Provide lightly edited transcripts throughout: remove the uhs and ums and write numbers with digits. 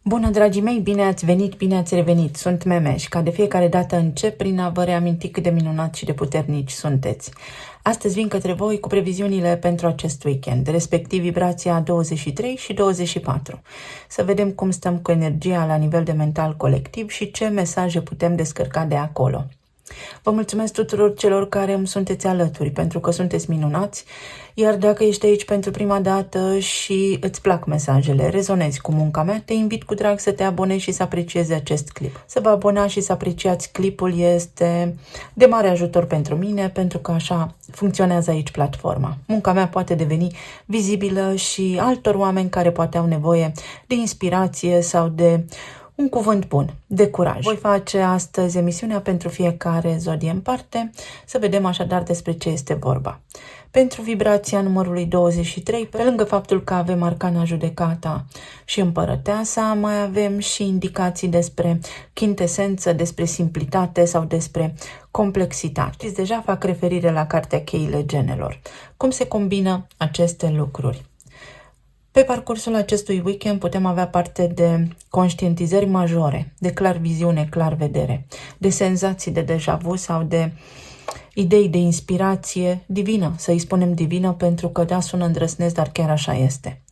Bună, dragii mei, bine ați venit, bine ați revenit. Sunt Memeș, ca de fiecare dată încep prin a vă reaminti cât de minunați și de puternici sunteți. Astăzi vin către voi cu previziunile pentru acest weekend, respectiv vibrația 23 și 24. Să vedem cum stăm cu energia la nivel de mental colectiv și ce mesaje putem descărca de acolo. Vă mulțumesc tuturor celor care îmi sunteți alături, pentru că sunteți minunați, iar dacă ești aici pentru prima dată și îți plac mesajele, rezonezi cu munca mea, te invit cu drag să te abonezi și să apreciezi acest clip. Să vă abonați și să apreciați clipul este de mare ajutor pentru mine, pentru că așa funcționează aici platforma. Munca mea poate deveni vizibilă și altor oameni care poate au nevoie de inspirație sau de un cuvânt bun, de curaj. Voi face astăzi emisiunea pentru fiecare zodie în parte, să vedem așadar despre ce este vorba. Pentru vibrația numărului 23, pe lângă faptul că avem arcana judecata și împărăteasa, mai avem și indicații despre chintesență, despre simplitate sau despre complexitate. Știți, deja fac referire la cartea Cheile Genelor. Cum se combină aceste lucruri? Pe parcursul acestui weekend putem avea parte de conștientizări majore, de clar viziune, clar vedere, de senzații de deja vu sau de idei de inspirație divină, să-i spunem divină, pentru că da, sună îndrăsnesc, dar chiar așa este.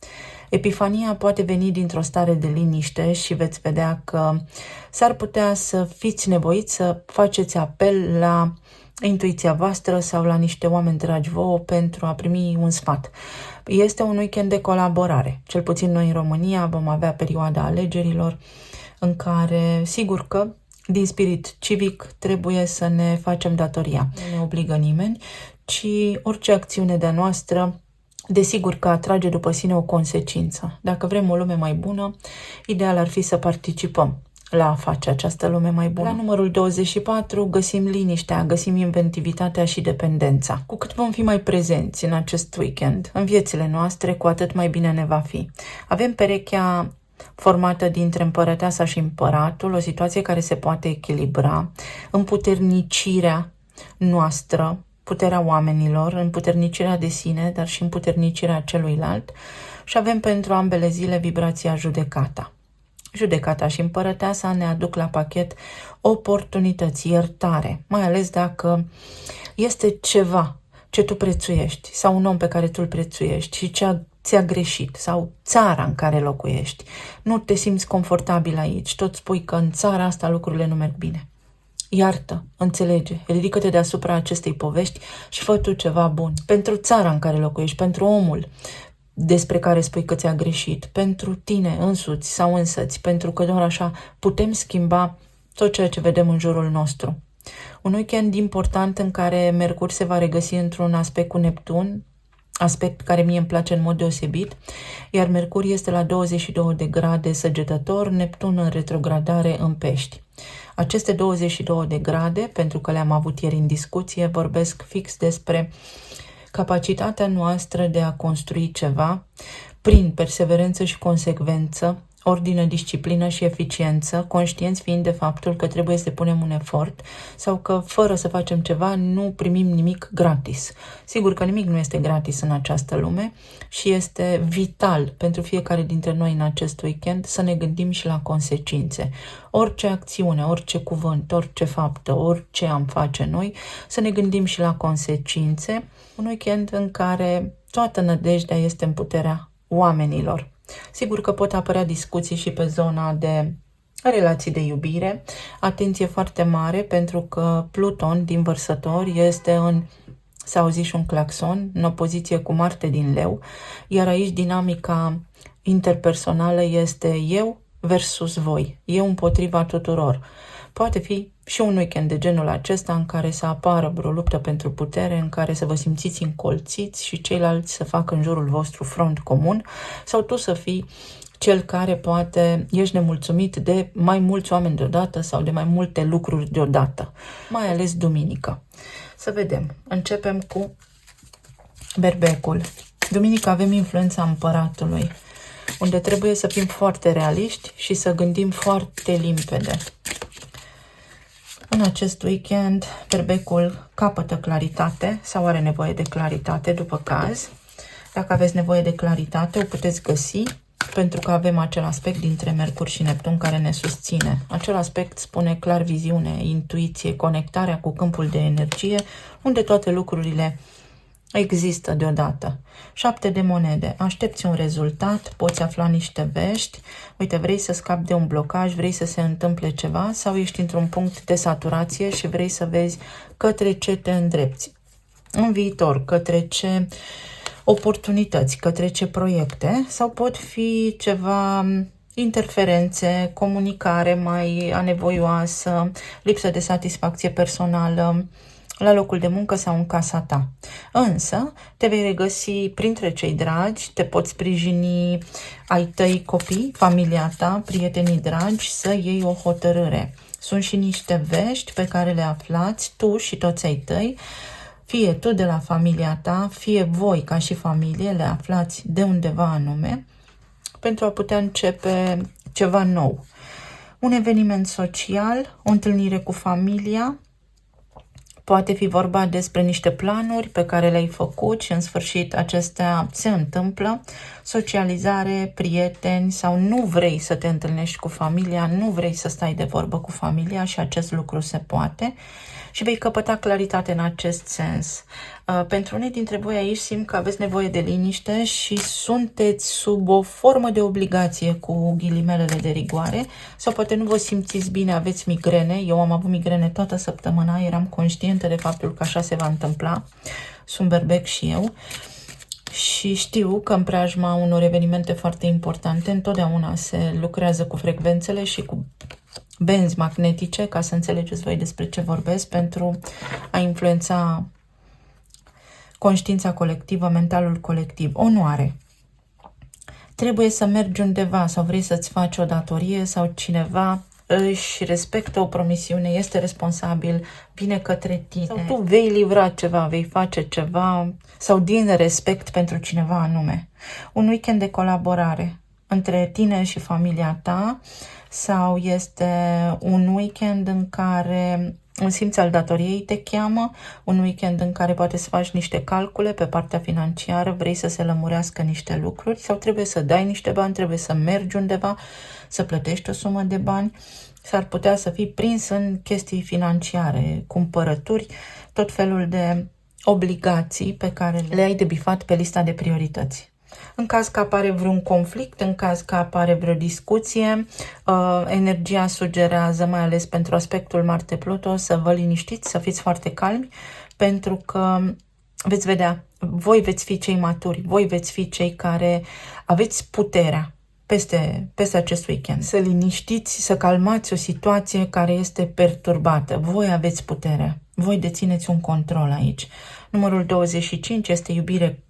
Epifania poate veni dintr-o stare de liniște și veți vedea că s-ar putea să fiți nevoiți să faceți apel la intuiția voastră sau la niște oameni dragi vouă pentru a primi un sfat. Este un weekend de colaborare. Cel puțin noi în România vom avea perioada alegerilor în care, sigur că, din spirit civic, trebuie să ne facem datoria. Nu ne obligă nimeni, ci orice acțiune de-a noastră, desigur că atrage după sine o consecință. Dacă vrem o lume mai bună, ideal ar fi să participăm la a face această lume mai bună. La numărul 24 găsim liniștea, găsim inventivitatea și dependența. Cu cât vom fi mai prezenți în acest weekend, în viețile noastre, cu atât mai bine ne va fi. Avem perechea formată dintre împărăteasa și împăratul, o situație care se poate echilibra, împuternicirea noastră, puterea oamenilor, împuternicirea de sine, dar și împuternicirea celuilalt, și avem pentru ambele zile vibrația judecata. Judecata și împărăteasa ne aduc la pachet oportunități, iertare, mai ales dacă este ceva ce tu prețuiești sau un om pe care tu îl prețuiești și ți-a greșit sau țara în care locuiești. Nu te simți confortabil aici, tot spui că în țara asta lucrurile nu merg bine. Iartă, înțelege, ridică-te deasupra acestei povești și fă tu ceva bun pentru țara în care locuiești, pentru omul despre care spui că ți-a greșit, pentru tine însuți sau însăți, pentru că doar așa putem schimba tot ceea ce vedem în jurul nostru. Un weekend important în care Mercur se va regăsi într-un aspect cu Neptun, aspect care mie îmi place în mod deosebit, iar Mercur este la 22 de grade Săgetător, Neptun în retrogradare în Pești. Aceste 22 de grade, pentru că le-am avut ieri în discuție, vorbesc fix despre capacitatea noastră de a construi ceva prin perseverență și consecvență, ordine, disciplină și eficiență, conștienți fiind de faptul că trebuie să punem un efort sau că fără să facem ceva nu primim nimic gratis. Sigur că nimic nu este gratis în această lume și este vital pentru fiecare dintre noi în acest weekend să ne gândim și la consecințe. Orice acțiune, orice cuvânt, orice faptă, orice am face noi, să ne gândim și la consecințe. Un weekend în care toată nădejdea este în puterea oamenilor. Sigur că pot apărea discuții și pe zona de relații de iubire. Atenție foarte mare, pentru că Pluton din Vărsători este în, să auziți un claxon, în opoziție cu Marte din Leu, iar aici dinamica interpersonală este eu versus voi, eu împotriva tuturor. Poate fi și un weekend de genul acesta în care să apară vreo luptă pentru putere, în care să vă simțiți încolțiți și ceilalți să facă în jurul vostru front comun, sau tu să fii cel care poate ești nemulțumit de mai mulți oameni deodată sau de mai multe lucruri deodată, mai ales duminică. Să vedem. Începem cu Berbecul. Duminică avem influența împăratului, unde trebuie să fim foarte realiști și să gândim foarte limpede. În acest weekend, Berbecul capătă claritate sau are nevoie de claritate, după caz. Dacă aveți nevoie de claritate, o puteți găsi pentru că avem acel aspect dintre Mercur și Neptun care ne susține. Acel aspect spune clar viziune, intuiție, conectarea cu câmpul de energie, unde toate lucrurile există deodată. 7 de monede. Aștepți un rezultat, poți afla niște vești. Uite, vrei să scapi de un blocaj, vrei să se întâmple ceva sau ești într-un punct de saturație și vrei să vezi către ce te îndrepți în viitor, către ce oportunități, către ce proiecte, sau pot fi ceva interferențe, comunicare mai anevoioasă, lipsă de satisfacție personală la locul de muncă sau în casa ta. Însă te vei regăsi printre cei dragi, te poți sprijini ai tăi copii, familia ta, prietenii dragi să iei o hotărâre. Sunt și niște vești pe care le aflați tu și toți ai tăi, fie tu de la familia ta, fie voi ca și familie le aflați de undeva anume, pentru a putea începe ceva nou. Un eveniment social, o întâlnire cu familia, poate fi vorba despre niște planuri pe care le-ai făcut și în sfârșit acestea se întâmplă, socializare, prieteni sau nu vrei să te întâlnești cu familia, nu vrei să stai de vorbă cu familia și acest lucru se poate și vei căpăta claritate în acest sens. Pentru unii dintre voi aici simt că aveți nevoie de liniște și sunteți sub o formă de obligație cu ghilimelele de rigoare sau poate nu vă simțiți bine, aveți migrene. Eu am avut migrene toată săptămâna, eram conștientă de faptul că așa se va întâmpla. Sunt berbec și eu. Și știu că în preajma unor evenimente foarte importante întotdeauna se lucrează cu frecvențele și cu benzi magnetice, ca să înțelegeți voi despre ce vorbesc, pentru a influența conștiința colectivă, mentalul colectiv. Onoare. Trebuie să mergi undeva sau vrei să-ți faci o datorie sau cineva își respectă o promisiune, este responsabil, vine către tine. Sau tu vei livra ceva, vei face ceva sau din respect pentru cineva anume. Un weekend de colaborare între tine și familia ta sau este un weekend în care un simț al datoriei te cheamă, un weekend în care poate să faci niște calcule pe partea financiară, vrei să se lămurească niște lucruri sau trebuie să dai niște bani, trebuie să mergi undeva, să plătești o sumă de bani, s-ar putea să fii prins în chestii financiare, cumpărături, tot felul de obligații pe care le ai de bifat pe lista de priorități. În caz că apare vreun conflict, în caz că apare vreo discuție, energia sugerează, mai ales pentru aspectul Marte-Pluto, să vă liniștiți, să fiți foarte calmi, pentru că veți vedea, voi veți fi cei maturi, voi veți fi cei care aveți puterea peste acest weekend. Să liniștiți, să calmați o situație care este perturbată. Voi aveți puterea, voi dețineți un control aici. Numărul 25 este iubire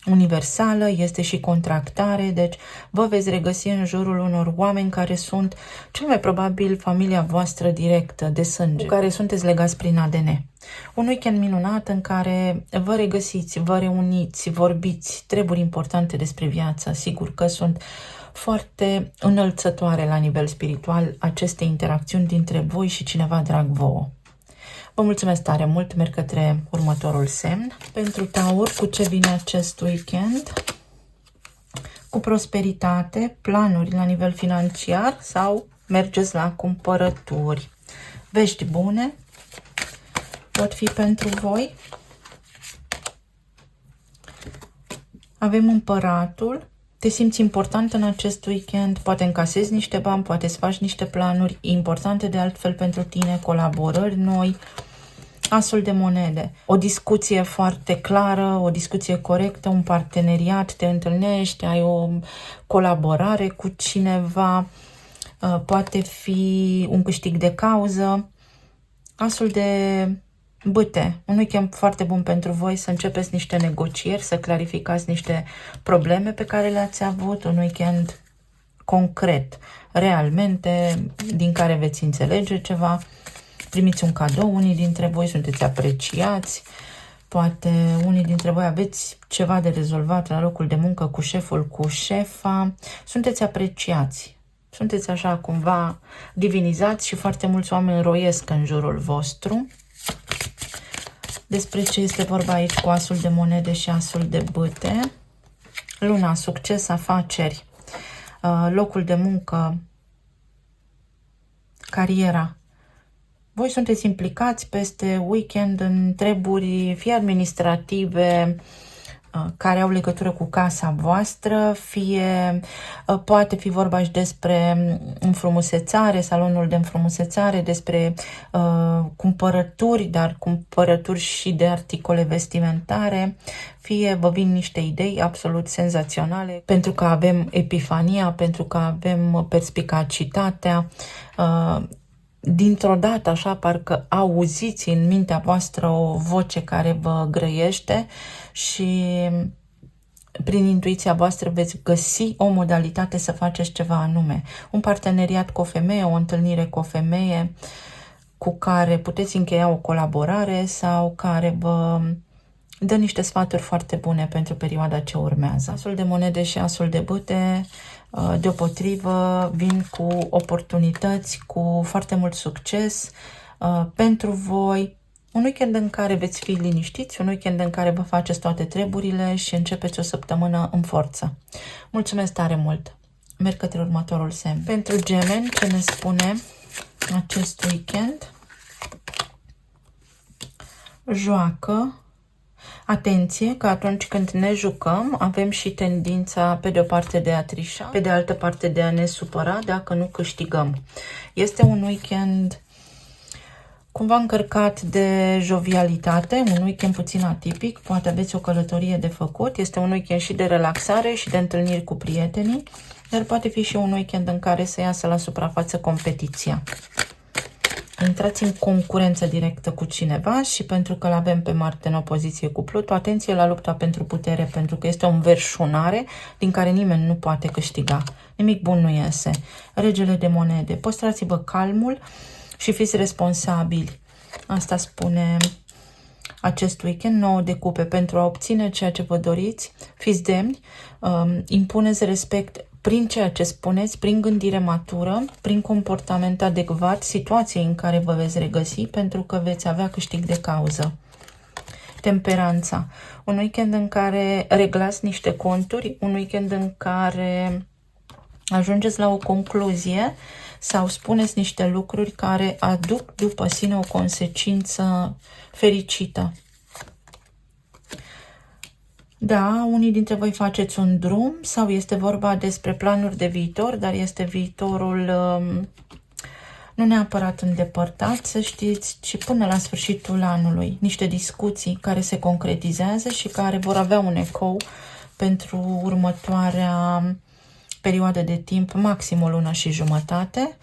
universală, este și contractare, deci vă veți regăsi în jurul unor oameni care sunt cel mai probabil familia voastră directă de sânge, cu care sunteți legați prin ADN. Un weekend minunat în care vă regăsiți, vă reuniți, vorbiți treburi importante despre viață. Sigur că sunt foarte înălțătoare la nivel spiritual aceste interacțiuni dintre voi și cineva drag vouă. Vă mulțumesc tare mult, merg către următorul semn. Pentru Taur, cu ce vine acest weekend? Cu prosperitate, planuri la nivel financiar sau mergeți la cumpărături. Vești bune pot fi pentru voi. Avem Împăratul. Te simți important în acest weekend, poate încasezi niște bani, poate să faci niște planuri importante de altfel pentru tine, colaborări noi, Asul de monede, o discuție foarte clară, o discuție corectă, un parteneriat, te întâlnești, ai o colaborare cu cineva, poate fi un câștig de cauză. Asul de bâte, un weekend foarte bun pentru voi să începeți niște negocieri, să clarificați niște probleme pe care le-ați avut, un weekend concret, realmente, din care veți înțelege ceva, primiți un cadou, unii dintre voi sunteți apreciați, poate unii dintre voi aveți ceva de rezolvat la locul de muncă cu șeful, cu șefa, sunteți apreciați, sunteți așa cumva divinizați și foarte mulți oameni roiesc în jurul vostru. Despre ce este vorba aici cu Asul de monede și Asul de bâte? Luna, succes, afaceri. locul de muncă, cariera. Voi sunteți implicați peste weekend în treburi fie administrative, care au legătură cu casa voastră, fie poate fi vorba și despre înfrumusețare, salonul de înfrumusețare, despre cumpărături, dar cumpărături și de articole vestimentare, fie vă vin niște idei absolut senzaționale, pentru că avem epifania, pentru că avem perspicacitatea, dintr-o dată, așa, parcă auziți în mintea voastră o voce care vă grăiește și prin intuiția voastră veți găsi o modalitate să faceți ceva anume. Un parteneriat cu o femeie, o întâlnire cu o femeie cu care puteți încheia o colaborare sau care vă dă niște sfaturi foarte bune pentru perioada ce urmează. Asul de monede și asul de bâte deopotrivă vin cu oportunități, cu foarte mult succes pentru voi. Un weekend în care veți fi liniștiți, un weekend în care vă faceți toate treburile și începeți o săptămână în forță. Mulțumesc tare mult! Merg către următorul semn. Pentru Gemeni, ce ne spune acest weekend? Joacă. Atenție că atunci când ne jucăm avem și tendința pe de o parte de a trișa, pe de altă parte de a ne supăra dacă nu câștigăm. Este un weekend cumva încărcat de jovialitate, un weekend puțin atipic, poate aveți o călătorie de făcut, este un weekend și de relaxare și de întâlniri cu prietenii, dar poate fi și un weekend în care să iasă la suprafață competiția. Intrați în concurență directă cu cineva și pentru că l-avem pe Marte în opoziție cu Pluto, atenție la lupta pentru putere, pentru că este o înverșunare din care nimeni nu poate câștiga. Nimic bun nu iese. Regele de monede. Păstrați-vă calmul și fiți responsabili. Asta spune acest weekend. 9 de cupe. Pentru a obține ceea ce vă doriți, fiți demni, impuneți respect prin ceea ce spuneți, prin gândire matură, prin comportament adecvat situației în care vă veți regăsi, pentru că veți avea câștig de cauză. Temperanța. Un weekend în care reglați niște conturi, un weekend în care ajungeți la o concluzie sau spuneți niște lucruri care aduc după sine o consecință fericită. Da, unii dintre voi faceți un drum sau este vorba despre planuri de viitor, dar este viitorul nu neapărat îndepărtat, să știți, ci până la sfârșitul anului. Niște discuții care se concretizează și care vor avea un ecou pentru următoarea perioadă de timp, maxim o lună și jumătate.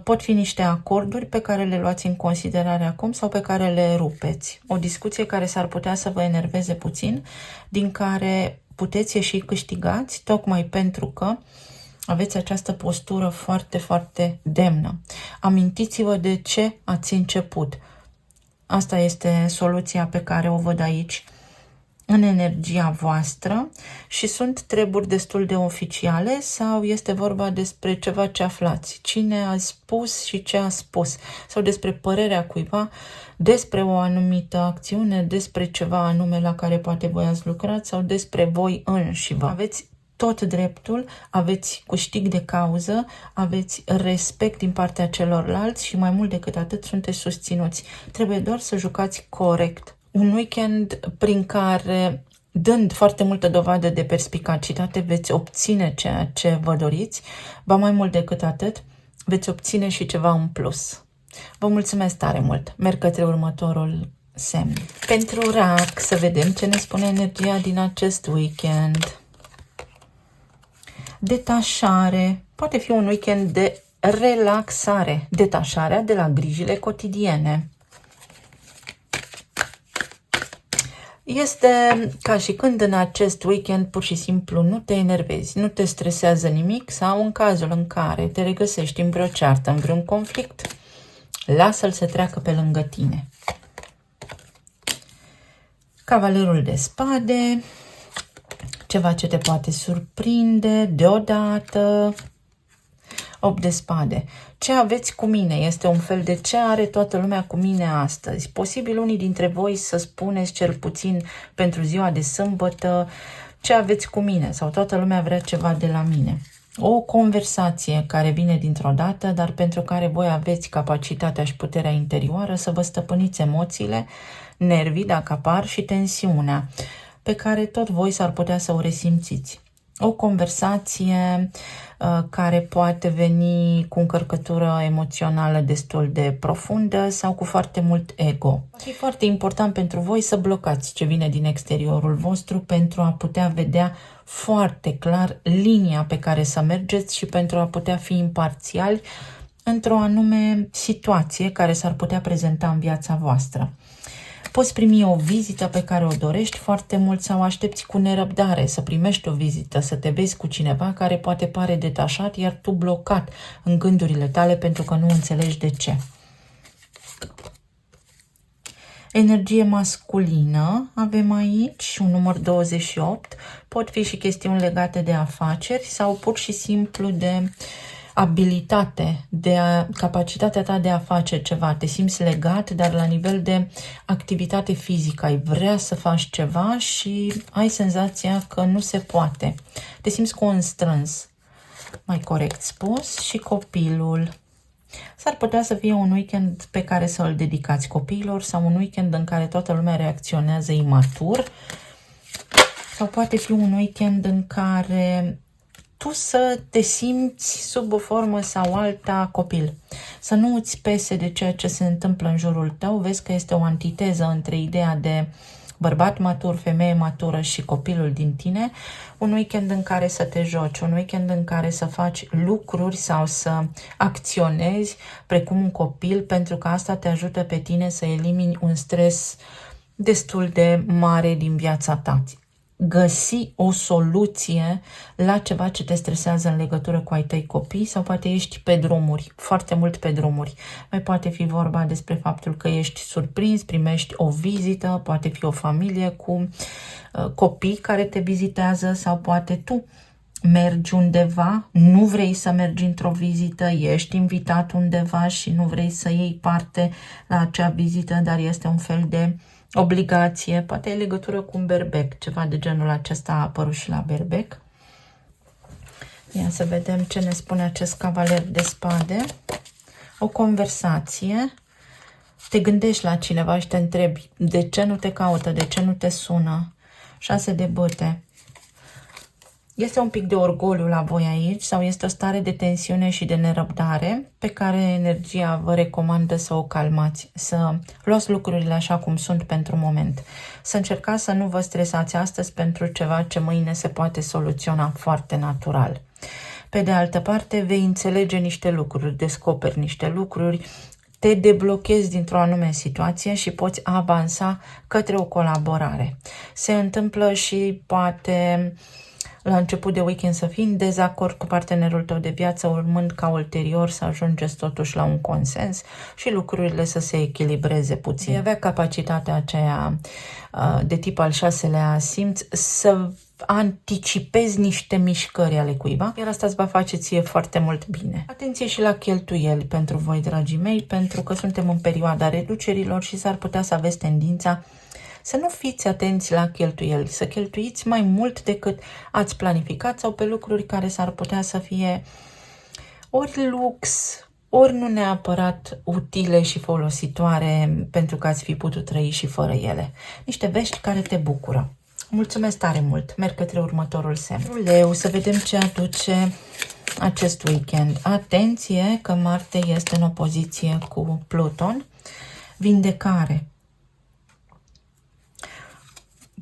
Pot fi niște acorduri pe care le luați în considerare acum sau pe care le rupeți. O discuție care s-ar putea să vă enerveze puțin, din care puteți ieși câștigați, tocmai pentru că aveți această postură foarte, foarte demnă. Amintiți-vă de ce ați început. Asta este soluția pe care o văd aici în energia voastră și sunt treburi destul de oficiale sau este vorba despre ceva ce aflați, cine a spus și ce a spus, sau despre părerea cuiva despre o anumită acțiune, despre ceva anume la care poate voi ați lucrat sau despre voi înșivă. Aveți tot dreptul, aveți câștig de cauză, aveți respect din partea celorlalți și mai mult decât atât sunteți susținuți. Trebuie doar să jucați corect. Un weekend prin care, dând foarte multă dovadă de perspicacitate, veți obține ceea ce vă doriți, ba mai mult decât atât, veți obține și ceva în plus. Vă mulțumesc tare mult! Merg către următorul semn. Pentru Rac, să vedem ce ne spune energia din acest weekend. Detașare. Poate fi un weekend de relaxare. Detașarea de la grijile cotidiene. Este ca și când în acest weekend pur și simplu nu te enervezi, nu te stresează nimic sau în cazul în care te regăsești în vreo ceartă, în vreun conflict, lasă-l să treacă pe lângă tine. Cavalerul de spade, ceva ce te poate surprinde deodată. 8 de spade. Ce aveți cu mine? Este un fel de ce are toată lumea cu mine astăzi. Posibil unii dintre voi să spuneți cel puțin pentru ziua de sâmbătă ce aveți cu mine sau toată lumea vrea ceva de la mine. O conversație care vine dintr-o dată, dar pentru care voi aveți capacitatea și puterea interioară să vă stăpâniți emoțiile, nervii, dacă apar, și tensiunea, pe care tot voi s-ar putea să o resimțiți. O conversație care poate veni cu încărcătură emoțională destul de profundă sau cu foarte mult ego. E foarte important pentru voi să blocați ce vine din exteriorul vostru pentru a putea vedea foarte clar linia pe care să mergeți și pentru a putea fi imparțiali într-o anume situație care s-ar putea prezenta în viața voastră. Poți primi o vizită pe care o dorești foarte mult sau aștepți cu nerăbdare să primești o vizită, să te vezi cu cineva care poate pare detașat, iar tu blocat în gândurile tale pentru că nu înțelegi de ce. Energie masculină avem aici, un număr 28, pot fi și chestiuni legate de afaceri sau pur și simplu de abilitate, capacitatea ta de a face ceva. Te simți legat, dar la nivel de activitate fizică. Ai vrea să faci ceva și ai senzația că nu se poate. Te simți constrâns, mai corect spus, și copilul. S-ar putea să fie un weekend pe care să îl dedicați copiilor sau un weekend în care toată lumea reacționează imatur sau poate fi un weekend în care tu să te simți sub o formă sau alta copil. Să nu îți pese de ceea ce se întâmplă în jurul tău. Vezi că este o antiteză între ideea de bărbat matur, femeie matură și copilul din tine. Un weekend în care să te joci, un weekend în care să faci lucruri sau să acționezi precum un copil, pentru că asta te ajută pe tine să elimini un stres destul de mare din viața ta. Găsi o soluție la ceva ce te stresează în legătură cu ai tăi copii sau poate ești pe drumuri, foarte mult pe drumuri. Mai poate fi vorba despre faptul că ești surprins, primești o vizită, poate fi o familie cu copii care te vizitează sau poate tu mergi undeva, nu vrei să mergi într-o vizită, ești invitat undeva și nu vrei să iei parte la acea vizită, dar este un fel de obligație, poate e legătură cu un berbec, ceva de genul acesta a apărut și la berbec. Ia să vedem ce ne spune acest cavaler de spade. O conversație, te gândești la cineva și te întrebi de ce nu te caută, de ce nu te sună. 6 de bâte. Este un pic de orgoliu la voi aici sau este o stare de tensiune și de nerăbdare pe care energia vă recomandă să o calmați, să luați lucrurile așa cum sunt pentru moment. Să încercați să nu vă stresați astăzi pentru ceva ce mâine se poate soluționa foarte natural. Pe de altă parte, vei înțelege niște lucruri, descoperi niște lucruri, te deblochezi dintr-o anume situație și poți avansa către o colaborare. Se întâmplă și poate la început de weekend să fii în dezacord cu partenerul tău de viață, urmând ca ulterior să ajungeți totuși la un consens și lucrurile să se echilibreze puțin. Avea capacitatea aceea de tip al 6-lea simț să anticipezi niște mișcări ale cuiva, iar asta îți va face ție foarte mult bine. Atenție și la cheltuieli pentru voi, dragii mei, pentru că suntem în perioada reducerilor și s-ar putea să aveți tendința să nu fiți atenți la cheltuieli, să cheltuiți mai mult decât ați planificat sau pe lucruri care s-ar putea să fie ori lux, ori nu neapărat utile și folositoare pentru că ați fi putut trăi și fără ele. Niște vești care te bucură. Mulțumesc tare mult! Merg către următorul semn. Leu, să vedem ce aduce acest weekend. Atenție că Marte este în opoziție cu Pluton. Vindecare.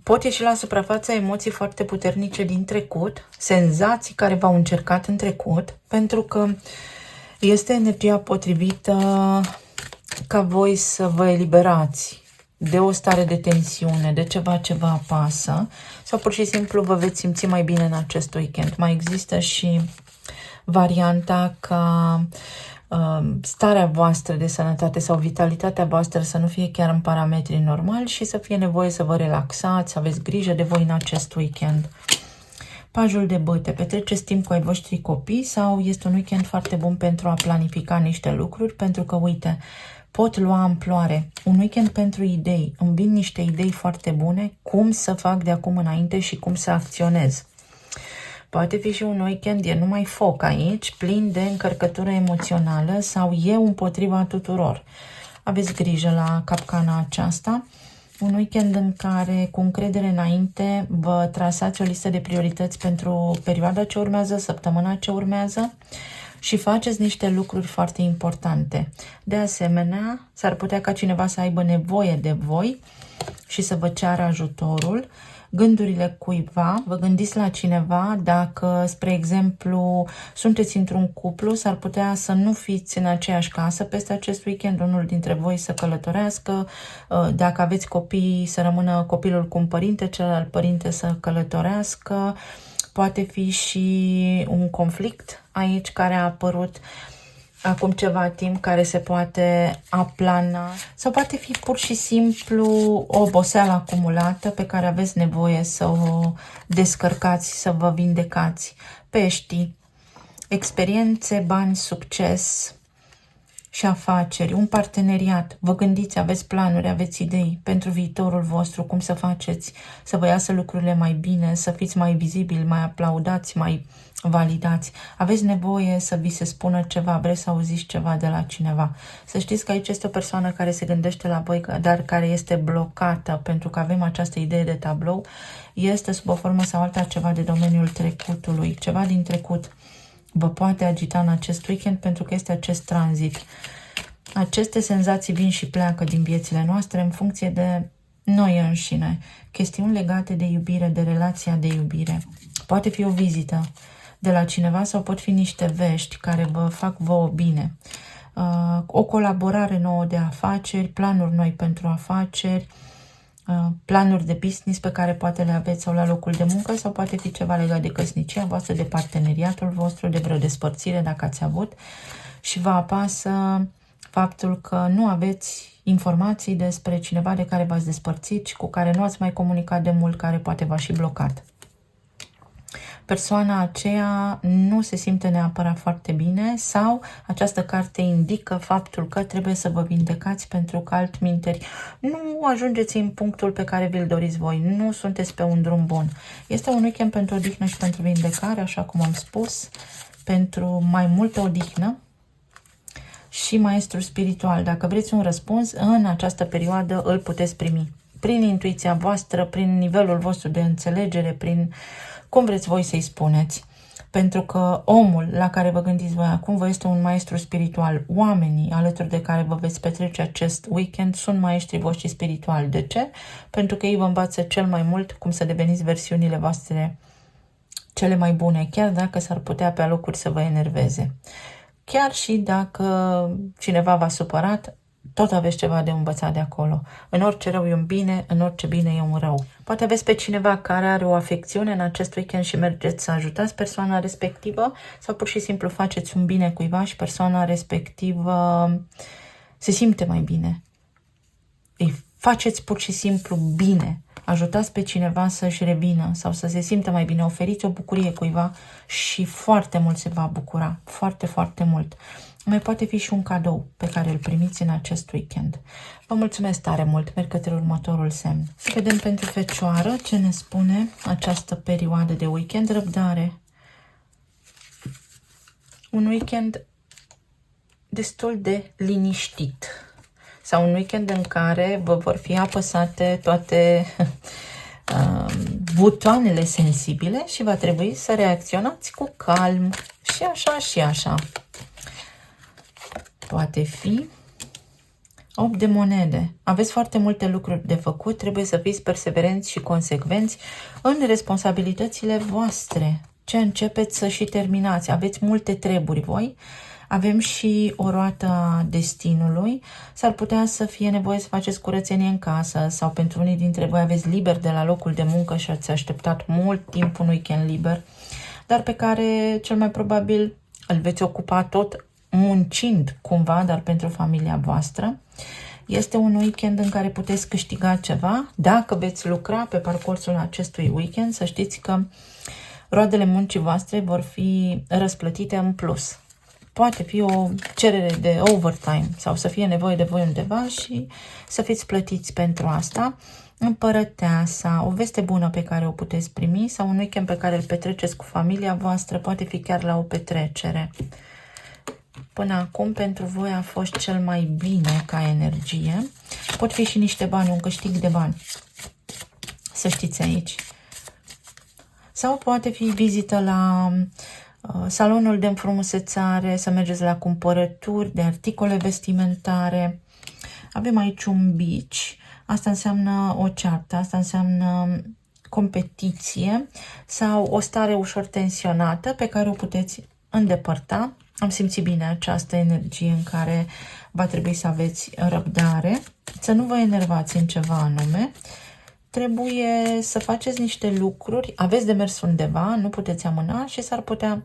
Pot ieși la suprafața emoții foarte puternice din trecut, senzații care v-au încercat în trecut, pentru că este energia potrivită ca voi să vă eliberați de o stare de tensiune, de ceva ce vă apasă, sau pur și simplu vă veți simți mai bine în acest weekend. Mai există și varianta ca starea voastră de sănătate sau vitalitatea voastră să nu fie chiar în parametrii normali și să fie nevoie să vă relaxați, să aveți grijă de voi în acest weekend. Pajul de bâte. Petreceți timp cu ai voștri copii sau este un weekend foarte bun pentru a planifica niște lucruri, pentru că, uite, pot lua amploare. Un weekend pentru idei. Îmi vin niște idei foarte bune, cum să fac de acum înainte și cum să acționez. Poate fi și un weekend, e numai foc aici, plin de încărcătură emoțională sau eu împotriva tuturor. Aveți grijă la capcana aceasta. Un weekend în care, cu încredere înainte, vă trasați o listă de priorități pentru perioada ce urmează, săptămâna ce urmează și faceți niște lucruri foarte importante. De asemenea, s-ar putea ca cineva să aibă nevoie de voi și să vă ceară ajutorul. Gândurile cuiva, vă gândiți la cineva, dacă, spre exemplu, sunteți într-un cuplu, s-ar putea să nu fiți în aceeași casă peste acest weekend, unul dintre voi să călătorească, dacă aveți copii, să rămână copilul cu un părinte, celălalt părinte să călătorească, poate fi și un conflict aici care a apărut acum ceva timp, care se poate aplana, sau poate fi pur și simplu o oboseală acumulată pe care aveți nevoie să o descărcați, să vă vindecați. Peștii, experiențe, bani, succes și afaceri, un parteneriat. Vă gândiți, aveți planuri, aveți idei pentru viitorul vostru, cum să faceți, să vă iasă lucrurile mai bine, să fiți mai vizibili, mai aplaudați, mai validați. Aveți nevoie să vi se spună ceva, vreți să auziți ceva de la cineva. Să știți că aici este o persoană care se gândește la voi, dar care este blocată, pentru că avem această idee de tablou, este sub o formă sau alta ceva de domeniul trecutului, ceva din trecut. Vă poate agita în acest weekend pentru că este acest tranzit. Aceste senzații vin și pleacă din viețile noastre în funcție de noi înșine. Chestiuni legate de iubire, de relația de iubire. Poate fi o vizită de la cineva sau pot fi niște vești care vă fac vouă bine. O colaborare nouă de afaceri, planuri noi pentru afaceri, planuri de business pe care poate le aveți sau la locul de muncă sau poate fi ceva legat de căsnicia voastră, de parteneriatul vostru, de vreo despărțire dacă ați avut și vă apasă faptul că nu aveți informații despre cineva de care v-ați despărțit și cu care nu ați mai comunicat de mult, care poate v-a și blocat. Persoana aceea nu se simte neapărat foarte bine sau această carte indică faptul că trebuie să vă vindecați pentru că altminteri nu ajungeți în punctul pe care vi-l doriți voi, nu sunteți pe un drum bun. Este un weekend pentru odihnă și pentru vindecare, așa cum am spus, pentru mai multă odihnă și maestru spiritual. Dacă vreți un răspuns, în această perioadă îl puteți primi. Prin intuiția voastră, prin nivelul vostru de înțelegere, prin cum vreți voi să-i spuneți. Pentru că omul la care vă gândiți voi acum vă este un maestru spiritual. Oamenii alături de care vă veți petrece acest weekend sunt maestrii voștri spirituali. De ce? Pentru că ei vă învață cel mai mult cum să deveniți versiunile voastre cele mai bune, chiar dacă s-ar putea pe alocuri să vă enerveze. Chiar și dacă cineva v-a supărat, tot aveți ceva de învățat de acolo. În orice rău e un bine, în orice bine e un rău. Poate aveți pe cineva care are o afecțiune în acest weekend și mergeți să ajutați persoana respectivă sau pur și simplu faceți un bine cuiva și persoana respectivă se simte mai bine. Îi faceți pur și simplu bine. Ajutați pe cineva să-și revină sau să se simtă mai bine. Oferiți o bucurie cuiva și foarte mult se va bucura. Foarte, foarte mult. Mai poate fi și un cadou pe care îl primiți în acest weekend. Vă mulțumesc tare mult. Merg către următorul semn. Să vedem pentru Fecioară ce ne spune această perioadă de weekend. Răbdare. Un weekend destul de liniștit. Sau un weekend în care vă vor fi apăsate toate butoanele sensibile și va trebui să reacționați cu calm. Și așa și așa. Poate fi 8 de monede. Aveți foarte multe lucruri de făcut, trebuie să fiți perseverenți și consecvenți în responsabilitățile voastre. Ce începeți să și terminați. Aveți multe treburi voi. Avem și o roată a destinului. S-ar putea să fie nevoie să faceți curățenie în casă sau pentru unii dintre voi aveți liber de la locul de muncă și ați așteptat mult timp un weekend liber, dar pe care cel mai probabil îl veți ocupa tot muncind cumva, dar pentru familia voastră. Este un weekend în care puteți câștiga ceva. Dacă veți lucra pe parcursul acestui weekend, să știți că roadele muncii voastre vor fi răsplătite în plus. Poate fi o cerere de overtime sau să fie nevoie de voi undeva și să fiți plătiți pentru asta. Împărăteasa, o veste bună pe care o puteți primi sau un weekend pe care îl petreceți cu familia voastră, poate fi chiar la o petrecere. Până acum pentru voi a fost cel mai bine ca energie. Pot fi și niște bani, un câștig de bani. Să știți aici. Sau poate fi vizită la salonul de înfrumusețare, să mergeți la cumpărături de articole vestimentare. Avem aici un bici. Asta înseamnă o ceartă, asta înseamnă competiție sau o stare ușor tensionată pe care o puteți îndepărta. Am simțit bine această energie în care va trebui să aveți răbdare, să nu vă enervați în ceva anume. Trebuie să faceți niște lucruri, aveți de mers undeva, nu puteți amâna și s-ar putea,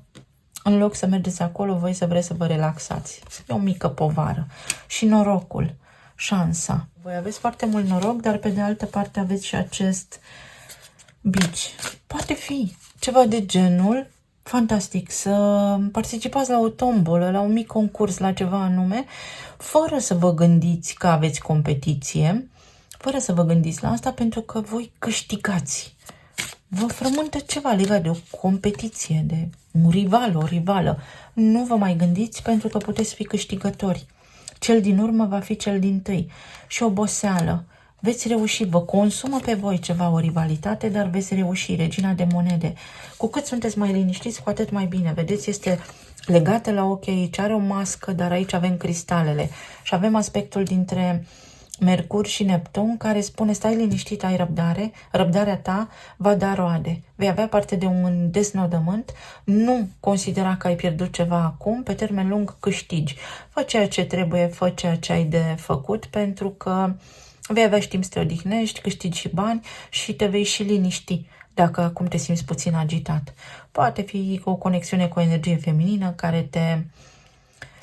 în loc să mergeți acolo, voi să vreți să vă relaxați. E o mică povară. Și norocul, șansa. Voi aveți foarte mult noroc, dar pe de altă parte aveți și acest bici. Poate fi ceva de genul fantastic, să participați la o tombolă, la un mic concurs, la ceva anume, fără să vă gândiți că aveți competiție, fără să vă gândiți la asta, pentru că voi câștigați. Vă frământă ceva legat de o competiție, de un rival, o rivală. Nu vă mai gândiți pentru că puteți fi câștigători. Cel din urmă va fi cel dintâi. Și oboseală. Veți reuși, vă consumă pe voi ceva, o rivalitate, dar veți reuși, regina de monede. Cu cât sunteți mai liniștiți, cu atât mai bine. Vedeți, este legată la ochi aici, are o mască, dar aici avem cristalele. Și avem aspectul dintre Mercur și Neptun, care spune, stai liniștit, ai răbdare, răbdarea ta va da roade. Vei avea parte de un desnodământ, nu considera că ai pierdut ceva acum, pe termen lung câștigi. Fă ceea ce trebuie, fă ceea ce ai de făcut, pentru că vei avea și timp să te odihnești, câștigi și bani și te vei și liniști dacă acum te simți puțin agitat. Poate fi o conexiune cu o energie feminină care te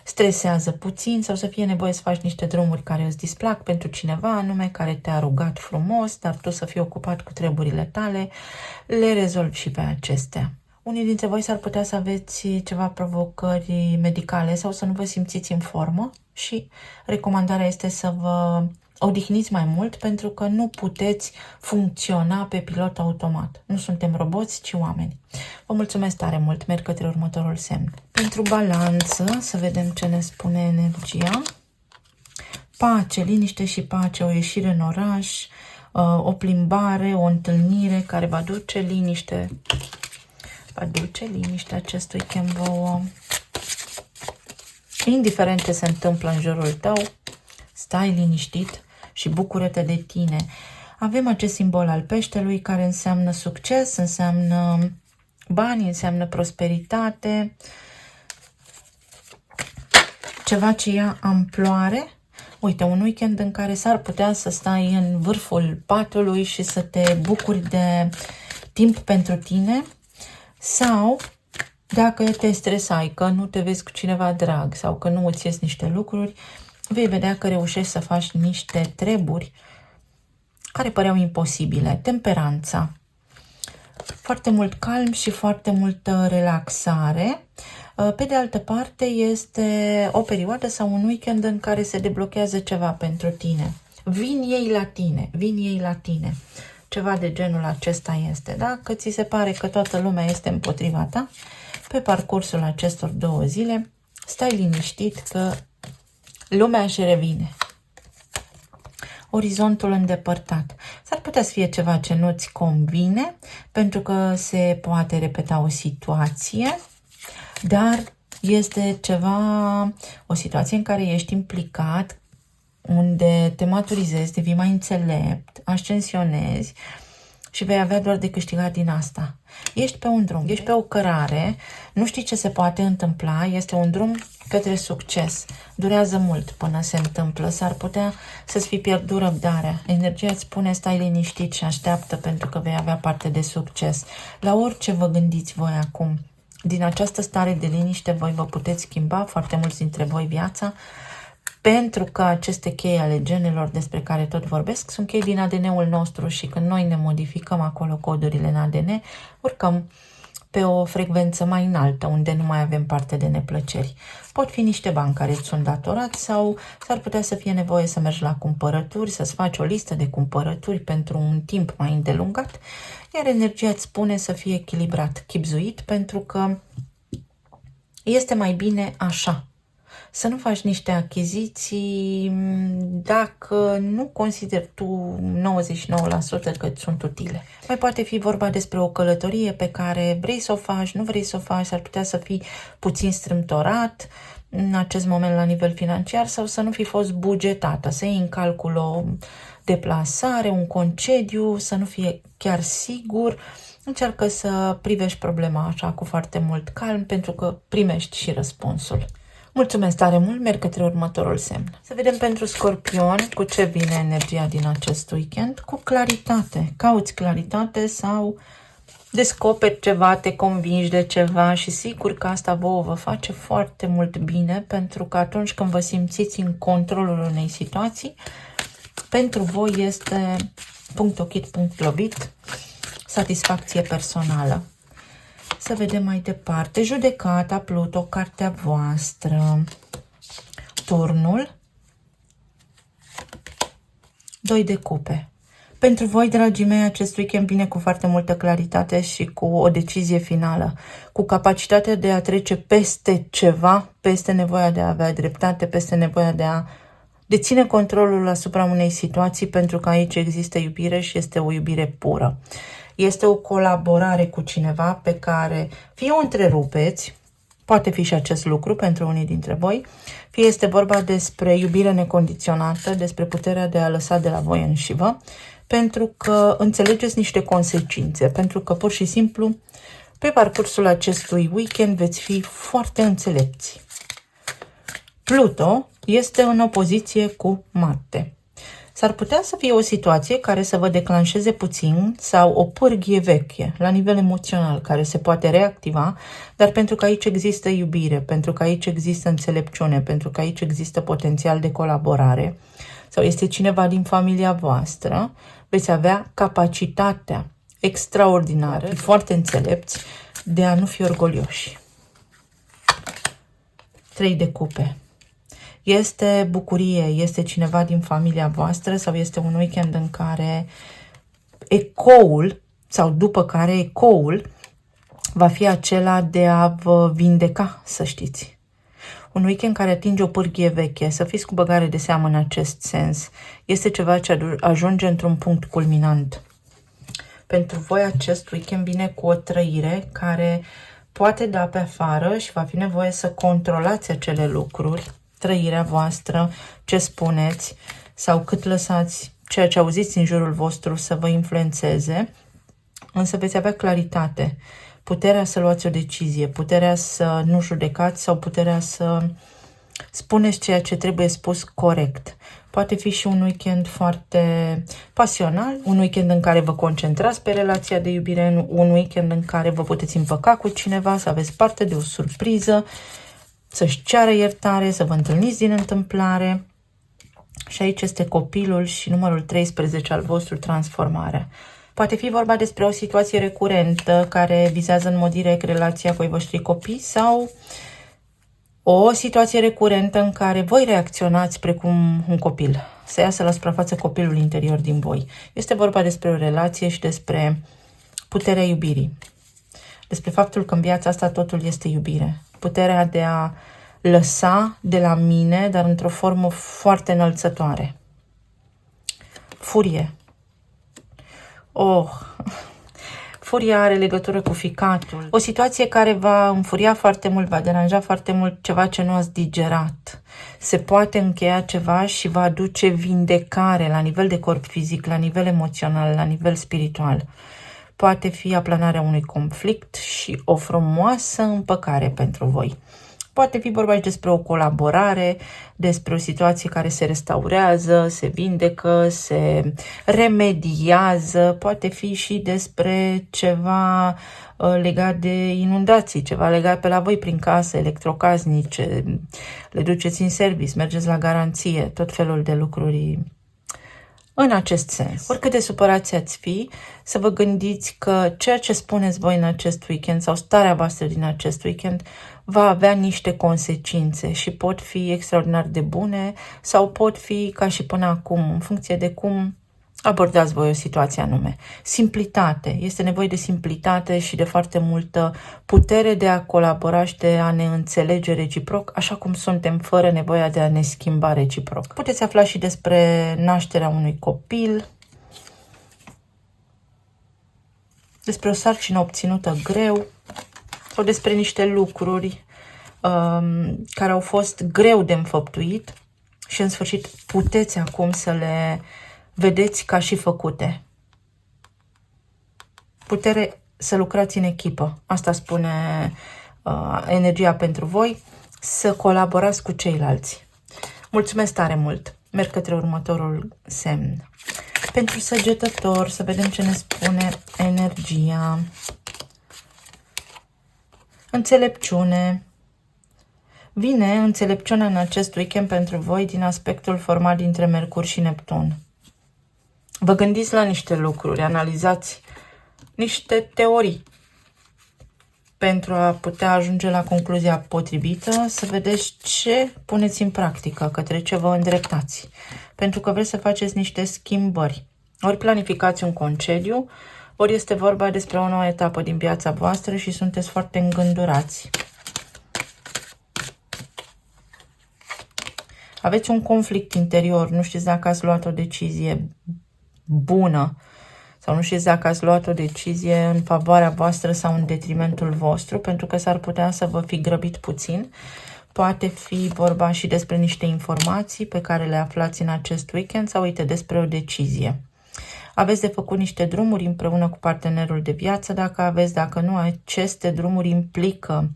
stresează puțin sau să fie nevoie să faci niște drumuri care îți displac pentru cineva anume, care te-a rugat frumos, dar tu să fii ocupat cu treburile tale, le rezolvi și pe acestea. Unii dintre voi s-ar putea să aveți ceva provocări medicale sau să nu vă simțiți în formă și recomandarea este să vă odihniți mai mult pentru că nu puteți funcționa pe pilot automat. Nu suntem roboți, ci oameni. Vă mulțumesc tare mult. Merg către următorul semn. Pentru balanță, să vedem ce ne spune energia. Pace, liniște și pace, o ieșire în oraș, o plimbare, o întâlnire care va duce liniște. Va duce liniște acest weekend vouă. Indiferent ce se întâmplă în jurul tău, stai liniștit și bucură-te de tine. Avem acest simbol al peștelui care înseamnă succes, înseamnă bani, înseamnă prosperitate, ceva ce ia amploare. Uite, un weekend în care s-ar putea să stai în vârful patului și să te bucuri de timp pentru tine sau dacă te stresai, că nu te vezi cu cineva drag sau că nu îți ies niște lucruri, vei vedea că reușești să faci niște treburi care păreau imposibile. Temperanța. Foarte mult calm și foarte multă relaxare. Pe de altă parte, este o perioadă sau un weekend în care se deblochează ceva pentru tine. Vin ei la tine, vin ei la tine. Ceva de genul acesta este, da? Că ți se pare că toată lumea este împotriva ta, pe parcursul acestor 2 zile, stai liniștit că lumea își revine. Orizontul îndepărtat. S-ar putea să fie ceva ce nu-ți convine, pentru că se poate repeta o situație, dar este ceva, o situație în care ești implicat, unde te maturizezi, devii mai înțelept, ascensionezi și vei avea doar de câștigat din asta. Ești pe un drum, ești pe o cărare, nu știi ce se poate întâmpla, este un drum către succes. Durează mult până se întâmplă, s-ar putea să-ți fi pierdut răbdarea. Energia îți spune stai liniștit și așteaptă pentru că vei avea parte de succes. La orice vă gândiți voi acum, din această stare de liniște voi vă puteți schimba foarte mulți dintre voi viața, pentru că aceste chei ale genelor despre care tot vorbesc sunt chei din ADN-ul nostru și când noi ne modificăm acolo codurile în ADN, urcăm pe o frecvență mai înaltă, unde nu mai avem parte de neplăceri. Pot fi niște bani care îți sunt datorați sau s-ar putea să fie nevoie să mergi la cumpărături, să-ți faci o listă de cumpărături pentru un timp mai îndelungat, iar energia îți spune să fie echilibrat, chibzuit, pentru că este mai bine așa. Să nu faci niște achiziții dacă nu consideri tu 99% că îți sunt utile. Mai poate fi vorba despre o călătorie pe care vrei să o faci, nu vrei să o faci, s-ar putea să fii puțin strâmtorat în acest moment la nivel financiar sau să nu fi fost bugetată, să iei în calcul o deplasare, un concediu, să nu fie chiar sigur. Încearcă să privești problema așa cu foarte mult calm pentru că primești și răspunsul. Mulțumesc tare mult, merg către următorul semn. Să vedem pentru Scorpion cu ce vine energia din acest weekend. Cu claritate. Cauți claritate sau descoperi ceva, te convingi de ceva și sigur că asta vouă vă face foarte mult bine, pentru că atunci când vă simțiți în controlul unei situații, pentru voi este punct ochit, punct lovit, satisfacție personală. Să vedem mai departe. Judecata, Pluto, cartea voastră. Turnul. 2 de cupe. Pentru voi, dragii mei, acest weekend vine cu foarte multă claritate și cu o decizie finală. Cu capacitatea de a trece peste ceva, peste nevoia de a avea dreptate, peste nevoia de a deține controlul asupra unei situații, pentru că aici există iubire și este o iubire pură. Este o colaborare cu cineva pe care fie o întrerupeți, poate fi și acest lucru pentru unii dintre voi, fie este vorba despre iubire necondiționată, despre puterea de a lăsa de la voi înșivă, pentru că înțelegeți niște consecințe, pentru că pur și simplu pe parcursul acestui weekend veți fi foarte înțelepți. Pluto este în opoziție cu Marte. S-ar putea să fie o situație care să vă declanșeze puțin sau o pârghie veche la nivel emoțional care se poate reactiva, dar pentru că aici există iubire, pentru că aici există înțelepciune, pentru că aici există potențial de colaborare sau este cineva din familia voastră, veți avea capacitatea extraordinară, foarte înțelepți, de a nu fi orgolioși. 3 de cupe. Este bucurie, este cineva din familia voastră sau este un weekend în care ecoul sau după care ecoul va fi acela de a vă vindeca, să știți. Un weekend care atinge o pârghie veche, să fiți cu băgare de seamă în acest sens. Este ceva ce ajunge într-un punct culminant. Pentru voi acest weekend vine cu o trăire care poate da pe afară și va fi nevoie să controlați acele lucruri, trăirea voastră, ce spuneți sau cât lăsați ceea ce auziți în jurul vostru să vă influențeze, însă veți avea claritate, puterea să luați o decizie, puterea să nu judecați sau puterea să spuneți ceea ce trebuie spus corect. Poate fi și un weekend foarte pasional, un weekend în care vă concentrați pe relația de iubire, un weekend în care vă puteți împăca cu cineva, să aveți parte de o surpriză, să-și ceară iertare, să vă întâlniți din întâmplare. Și aici este copilul și numărul 13 al vostru, transformarea. Poate fi vorba despre o situație recurentă care vizează în mod direct relația cu ai voștri copii sau o situație recurentă în care voi reacționați precum un copil, să iasă la suprafață copilul interior din voi. Este vorba despre o relație și despre puterea iubirii. Despre faptul că în viața asta totul este iubire. Puterea de a lăsa de la mine, dar într-o formă foarte înălțătoare. Furie. Furia are legătură cu ficatul. O situație care va înfuria foarte mult, va deranja foarte mult ceva ce nu ați digerat. Se poate încheia ceva și va aduce vindecare la nivel de corp fizic, la nivel emoțional, la nivel spiritual. Poate fi aplanarea unui conflict și o frumoasă împăcare pentru voi. Poate fi vorba aici despre o colaborare, despre o situație care se restaurează, se vindecă, se remediază. Poate fi și despre ceva legat de inundații, ceva legat pe la voi prin casă, electrocasnice, le duceți în service, mergeți la garanție, tot felul de lucruri în acest sens. Oricât de supărați ați fi, să vă gândiți că ceea ce spuneți voi în acest weekend sau starea voastră din acest weekend va avea niște consecințe și pot fi extraordinar de bune sau pot fi ca și până acum, în funcție de cum abordați voi o situație anume. Simplitate. Este nevoie de simplitate și de foarte multă putere de a colabora și de a ne înțelege reciproc, așa cum suntem, fără nevoia de a ne schimba reciproc. Puteți afla și despre nașterea unui copil, despre o sarcină obținută greu sau despre niște lucruri care au fost greu de înfăptuit și în sfârșit puteți acum să le vedeți ca și făcute. Putere să lucrați în echipă. Asta spune energia pentru voi, să colaborați cu ceilalți. Mulțumesc tare mult! Merg către următorul semn. Pentru Săgetător, să vedem ce ne spune energia. Înțelepciune. Vine înțelepciunea în acest weekend pentru voi din aspectul format dintre Mercur și Neptun. Vă gândiți la niște lucruri, analizați niște teorii pentru a putea ajunge la concluzia potrivită, să vedeți ce puneți în practică, către ce vă îndreptați. Pentru că vreți să faceți niște schimbări. Ori planificați un concediu, ori este vorba despre o nouă etapă din viața voastră și sunteți foarte îngândurați. Aveți un conflict interior, nu știți dacă ați luat o decizie bună sau nu știți dacă ați luat o decizie în favoarea voastră sau în detrimentul vostru, pentru că s-ar putea să vă fi grăbit puțin. Poate fi vorba și despre niște informații pe care le aflați în acest weekend sau, uite, despre o decizie. Aveți de făcut niște drumuri împreună cu partenerul de viață, dacă nu, aceste drumuri implică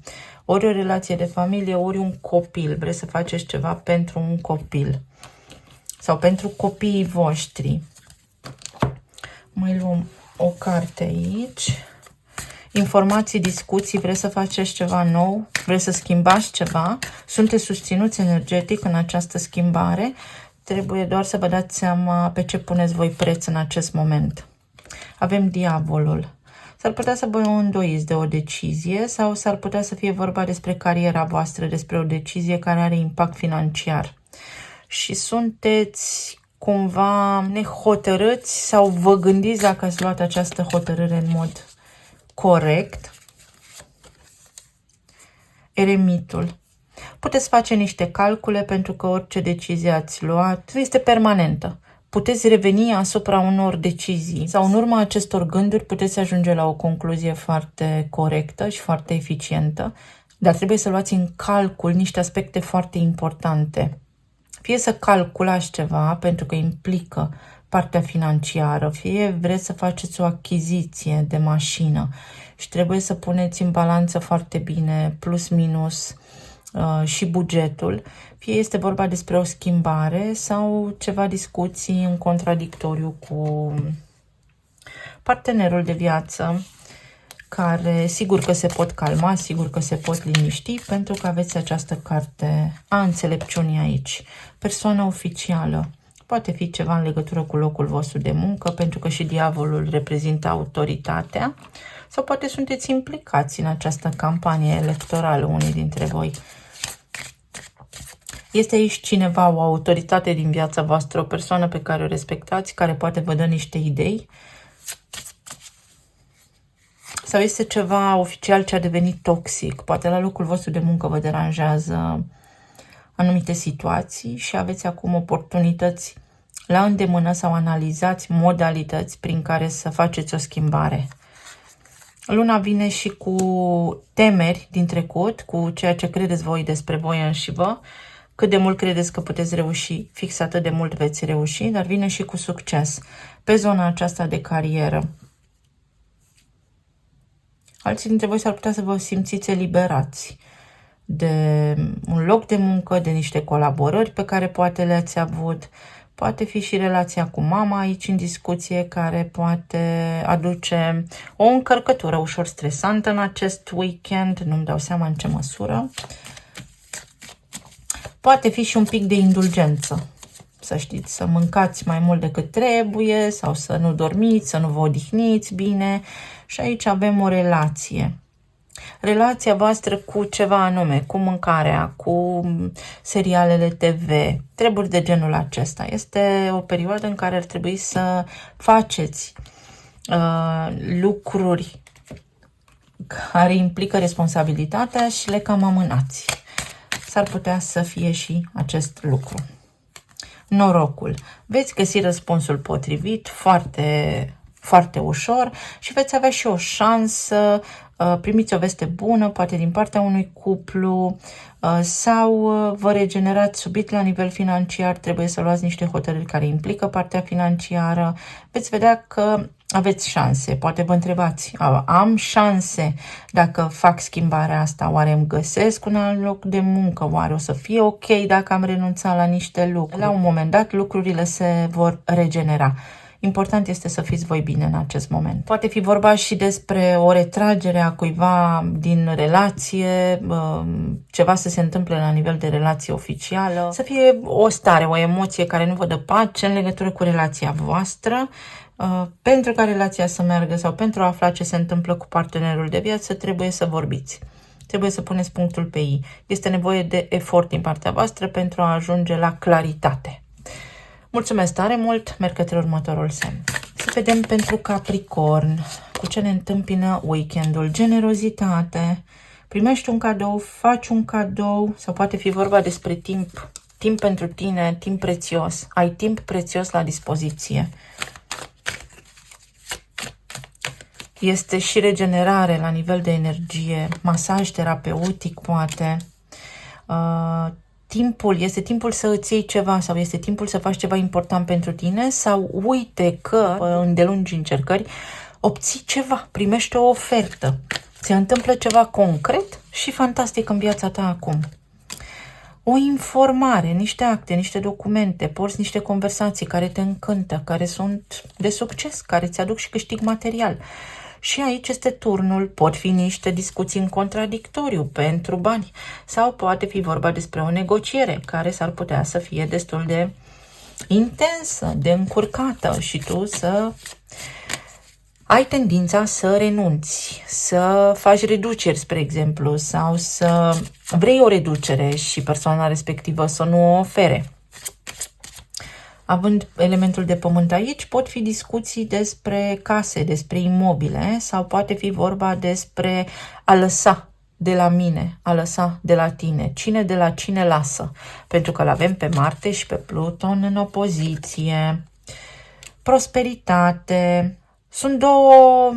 ori o relație de familie, ori un copil. Vreți să faceți ceva pentru un copil sau pentru copiii voștri. Mai luăm o carte aici. Informații, discuții, vreți să faceți ceva nou, vreți să schimbați ceva, sunteți susținuți energetic în această schimbare, trebuie doar să vă dați seama pe ce puneți voi preț în acest moment. Avem Diavolul. S-ar putea să vă îndoiți de o decizie sau s-ar putea să fie vorba despre cariera voastră, despre o decizie care are impact financiar. Și sunteți cumva nehotărâți sau vă gândiți dacă ați luat această hotărâre în mod corect. Eremitul. Puteți face niște calcule pentru că orice decizie ați luat este permanentă. Puteți reveni asupra unor decizii sau în urma acestor gânduri puteți ajunge la o concluzie foarte corectă și foarte eficientă, dar trebuie să luați în calcul niște aspecte foarte importante. Fie să calculați ceva pentru că implică partea financiară, fie vreți să faceți o achiziție de mașină și trebuie să puneți în balanță foarte bine plus minus și bugetul, fie este vorba despre o schimbare sau ceva discuții în contradictoriu cu partenerul de viață, care sigur că se pot calma, sigur că se pot liniști, pentru că aveți această carte a înțelepciunii aici. Persoană oficială. Poate fi ceva în legătură cu locul vostru de muncă, pentru că și Diavolul reprezintă autoritatea, sau poate sunteți implicați în această campanie electorală, unii dintre voi. Este aici cineva, o autoritate din viața voastră, o persoană pe care o respectați, care poate vă dă niște idei. Sau este ceva oficial ce a devenit toxic. Poate la locul vostru de muncă vă deranjează anumite situații și aveți acum oportunități la îndemână sau analizați modalități prin care să faceți o schimbare. Luna vine și cu temeri din trecut, cu ceea ce credeți voi despre voi înșivă, cât de mult credeți că puteți reuși, fix atât de mult veți reuși, dar vine și cu succes pe zona aceasta de carieră. Alții dintre voi s-ar putea să vă simțiți eliberați de un loc de muncă, de niște colaborări pe care poate le-ați avut. Poate fi și relația cu mama aici în discuție, care poate aduce o încărcătură ușor stresantă în acest weekend. Nu-mi dau seama în ce măsură. Poate fi și un pic de indulgență să știți, să mâncați mai mult decât trebuie sau să nu dormiți, să nu vă odihniți bine. Și aici avem o relație. Relația voastră cu ceva anume, cu mâncarea, cu serialele TV, treburi de genul acesta. Este o perioadă în care ar trebui să faceți lucruri care implică responsabilitatea și le cam amânați. S-ar putea să fie și acest lucru. Norocul. Veți găsi răspunsul potrivit foarte, foarte ușor și veți avea și o șansă, primiți o veste bună, poate din partea unui cuplu sau vă regenerați subit la nivel financiar, trebuie să luați niște hotărâri care implică partea financiară. Veți vedea că aveți șanse, poate vă întrebați, am șanse dacă fac schimbarea asta, oare îmi găsesc un alt loc de muncă, oare o să fie ok dacă am renunțat la niște lucruri? La un moment dat lucrurile se vor regenera. Important este să fiți voi bine în acest moment. Poate fi vorba și despre o retragere a cuiva din relație, ceva să se întâmple la nivel de relație oficială, să fie o stare, o emoție care nu vă dă pace în legătură cu relația voastră. Pentru ca relația să meargă sau pentru a afla ce se întâmplă cu partenerul de viață, trebuie să vorbiți. Trebuie să puneți punctul pe i. Este nevoie de efort din partea voastră pentru a ajunge la claritate. Mulțumesc tare mult, merg către următorul semn. Să vedem pentru Capricorn cu ce ne întâmpină weekendul. Generozitate, primești un cadou, faci un cadou sau poate fi vorba despre timp. Timp pentru tine, timp prețios. Ai timp prețios la dispoziție. Este și regenerare la nivel de energie, masaj terapeutic poate. Este timpul să îți iei ceva sau este timpul să faci ceva important pentru tine sau uite că în delungi încercări obții ceva, primești o ofertă, se întâmplă ceva concret și fantastic în viața ta acum. O informare, niște acte, niște documente, porți niște conversații care te încântă, care sunt de succes, care ți aduc și câștig material. Și aici este turnul, pot fi niște discuții în contradictoriu pentru bani sau poate fi vorba despre o negociere care s-ar putea să fie destul de intensă, de încurcată și tu să ai tendința să renunți, să faci reduceri, spre exemplu, sau să vrei o reducere și persoana respectivă să nu o ofere. Având elementul de pământ aici, pot fi discuții despre case, despre imobile sau poate fi vorba despre a lăsa de la mine, a lăsa de la tine. Cine de la cine lasă? Pentru că l-avem pe Marte și pe Pluton în opoziție. Prosperitate. Sunt două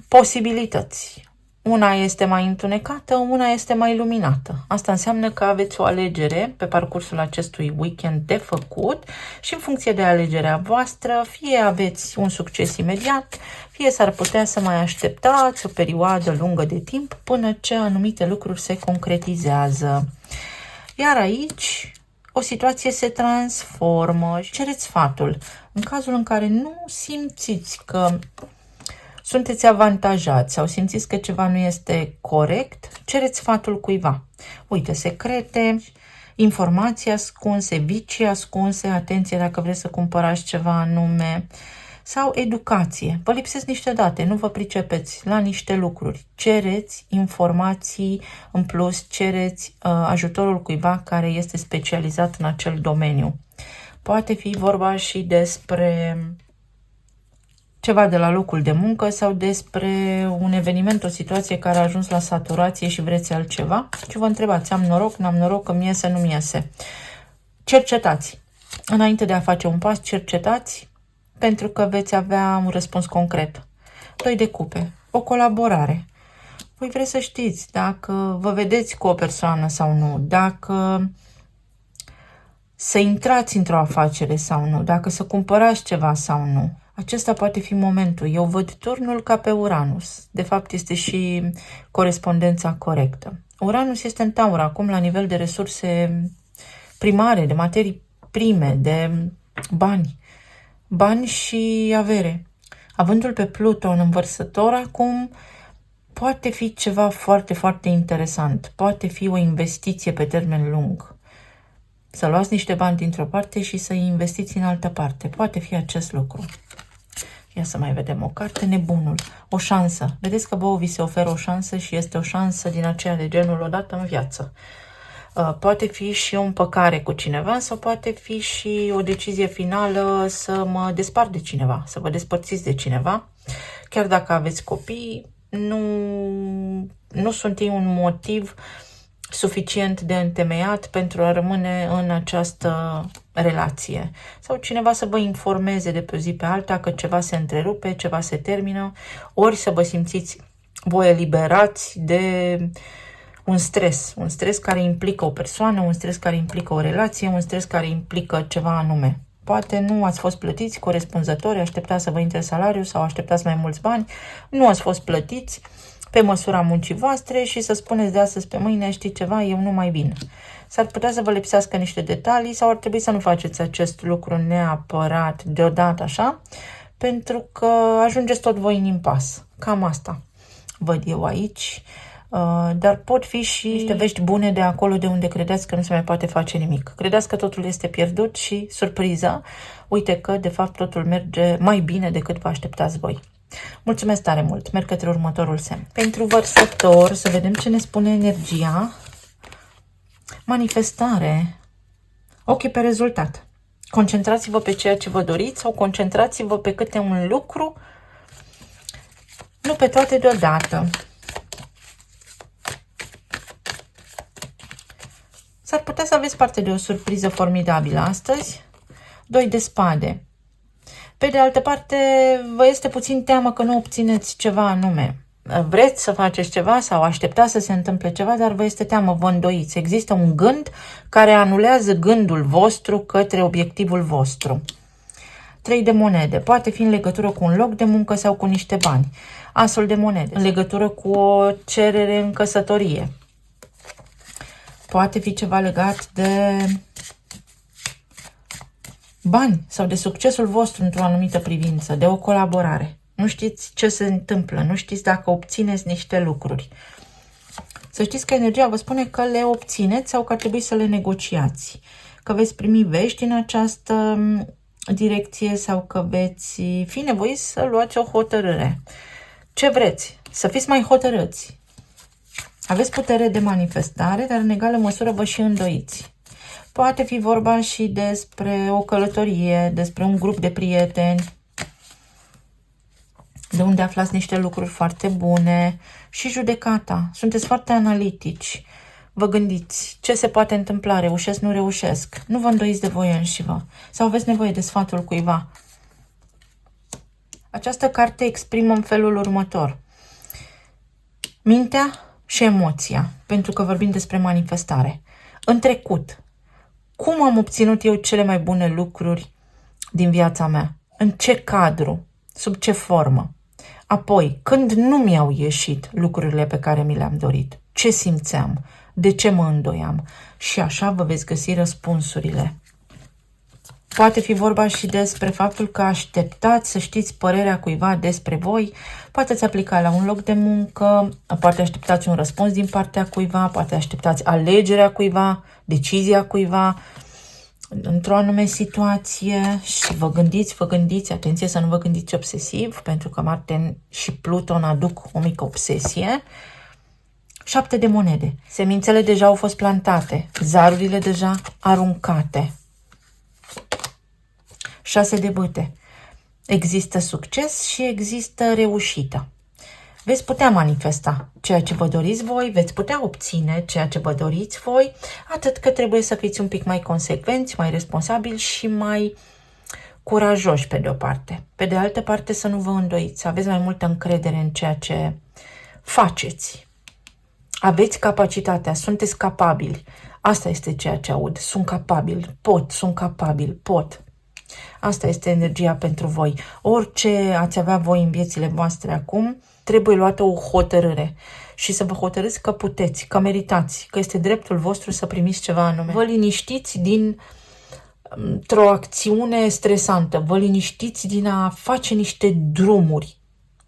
posibilități. Una este mai întunecată, una este mai luminată. Asta înseamnă că aveți o alegere pe parcursul acestui weekend de făcut și în funcție de alegerea voastră, fie aveți un succes imediat, fie s-ar putea să mai așteptați o perioadă lungă de timp până ce anumite lucruri se concretizează. Iar aici o situație se transformă și cereți sfatul. În cazul în care nu simțiți că sunteți avantajați sau simțiți că ceva nu este corect, cereți sfatul cuiva. Uite, secrete, informații ascunse, vicii ascunse, atenție dacă vreți să cumpărați ceva anume, sau educație. Vă lipsesc niște date, nu vă pricepeți la niște lucruri. Cereți informații în plus, cereți ajutorul cuiva care este specializat în acel domeniu. Poate fi vorba și despre ceva de la locul de muncă sau despre un eveniment, o situație care a ajuns la saturație și vreți altceva și vă întrebați, am noroc, n-am noroc, îmi iese, nu-mi iese. Cercetați. Înainte de a face un pas, cercetați pentru că veți avea un răspuns concret. 2 de cupe. O colaborare. Voi vreți să știți dacă vă vedeți cu o persoană sau nu, dacă să intrați într-o afacere sau nu, dacă să cumpărați ceva sau nu. Acesta poate fi momentul. Eu văd turnul ca pe Uranus. De fapt, este și corespondența corectă. Uranus este în Taur acum la nivel de resurse primare, de materii prime, de bani. Bani și avere. Avându-l pe Pluton în Vărsător acum, poate fi ceva foarte, foarte interesant. Poate fi o investiție pe termen lung. să luați niște bani dintr-o parte și să-i investiți în altă parte. Poate fi acest lucru. Ia să mai vedem o carte, nebunul, o șansă. Vedeți că vouă vi se oferă o șansă și este o șansă din aceea de genul odată în viață. Poate fi și o împăcare cu cineva sau poate fi și o decizie finală să mă despart de cineva, să vă despărțiți de cineva. Chiar dacă aveți copii, nu sunt ei un motiv suficient de întemeiat pentru a rămâne în această relație. Sau cineva să vă informeze de pe o zi pe alta că ceva se întrerupe, ceva se termină, ori să vă simțiți voi eliberați de un stres care implică o persoană, un stres care implică o relație, un stres care implică ceva anume. Poate nu ați fost plătiți corespunzători, așteptați să vă intre salariul sau așteptați mai mulți bani, nu ați fost plătiți pe măsura muncii voastre și să spuneți de astăzi pe mâine, știi ceva, eu nu mai vin. S-ar putea să vă lipsească niște detalii sau ar trebui să nu faceți acest lucru neapărat deodată așa, pentru că ajungeți tot voi în impas. Cam asta văd eu aici. Dar pot fi și niște vești bune de acolo de unde credeți că nu se mai poate face nimic. Credeți că totul este pierdut și surpriză, uite că de fapt totul merge mai bine decât vă așteptați voi. Mulțumesc tare mult, merg către următorul semn. Pentru Vărsător, să vedem ce ne spune energia. Manifestare. Ochii pe rezultat. Concentrați-vă pe ceea ce vă doriți sau concentrați-vă pe câte un lucru, nu pe toate deodată. S-ar putea să aveți parte de o surpriză formidabilă astăzi. 2 de spade. Pe de altă parte, vă este puțin teamă că nu obțineți ceva anume. Vreți să faceți ceva sau așteptați să se întâmple ceva, dar vă este teamă, vă îndoiți. Există un gând care anulează gândul vostru către obiectivul vostru. 3 de monede. Poate fi în legătură cu un loc de muncă sau cu niște bani. Asul de monede. În legătură cu o cerere în căsătorie. Poate fi ceva legat de bani sau de succesul vostru într-o anumită privință, de o colaborare. Nu știți ce se întâmplă, nu știți dacă obțineți niște lucruri. Să știți că energia vă spune că le obțineți sau că ar trebui să le negociați. Că veți primi vești în această direcție sau că veți fi nevoiți să luați o hotărâre. Ce vreți? Să fiți mai hotărâți. Aveți putere de manifestare, dar în egală măsură vă și îndoiți. Poate fi vorba și despre o călătorie, despre un grup de prieteni, de unde aflați niște lucruri foarte bune și judecata. Sunteți foarte analitici. Vă gândiți ce se poate întâmpla, reușesc, nu reușesc. Nu vă îndoiți de voi înșivă sau aveți nevoie de sfatul cuiva. Această carte exprimă în felul următor. Mintea și emoția, pentru că vorbim despre manifestare. În trecut, cum am obținut eu cele mai bune lucruri din viața mea? În ce cadru? Sub ce formă? Apoi, când nu mi-au ieșit lucrurile pe care mi le-am dorit, ce simțeam? De ce mă îndoiam? Și așa vă veți găsi răspunsurile. Poate fi vorba și despre faptul că așteptați să știți părerea cuiva despre voi, poate aplica la un loc de muncă, poate așteptați un răspuns din partea cuiva, poate așteptați alegerea cuiva, decizia cuiva într-o anume situație și vă gândiți, atenție să nu vă gândiți obsesiv, pentru că Marte și Pluton aduc o mică obsesie. 7 de monede. Semințele deja au fost plantate, zarurile deja aruncate. 6 de bâte. Există succes și există reușită. Veți putea manifesta ceea ce vă doriți voi, veți putea obține ceea ce vă doriți voi, atât că trebuie să fiți un pic mai consecvenți, mai responsabili și mai curajoși pe de o parte. Pe de altă parte să nu vă îndoiți, să aveți mai multă încredere în ceea ce faceți. Aveți capacitatea, sunteți capabili. Asta este ceea ce aud. Sunt capabil, sunt capabil, pot. Asta este energia pentru voi. Orice ați avea voi în viețile voastre acum, trebuie luată o hotărâre și să vă hotărâți că puteți, că meritați, că este dreptul vostru să primiți ceva anume. Vă liniștiți dintr-o acțiune stresantă, vă liniștiți din a face niște drumuri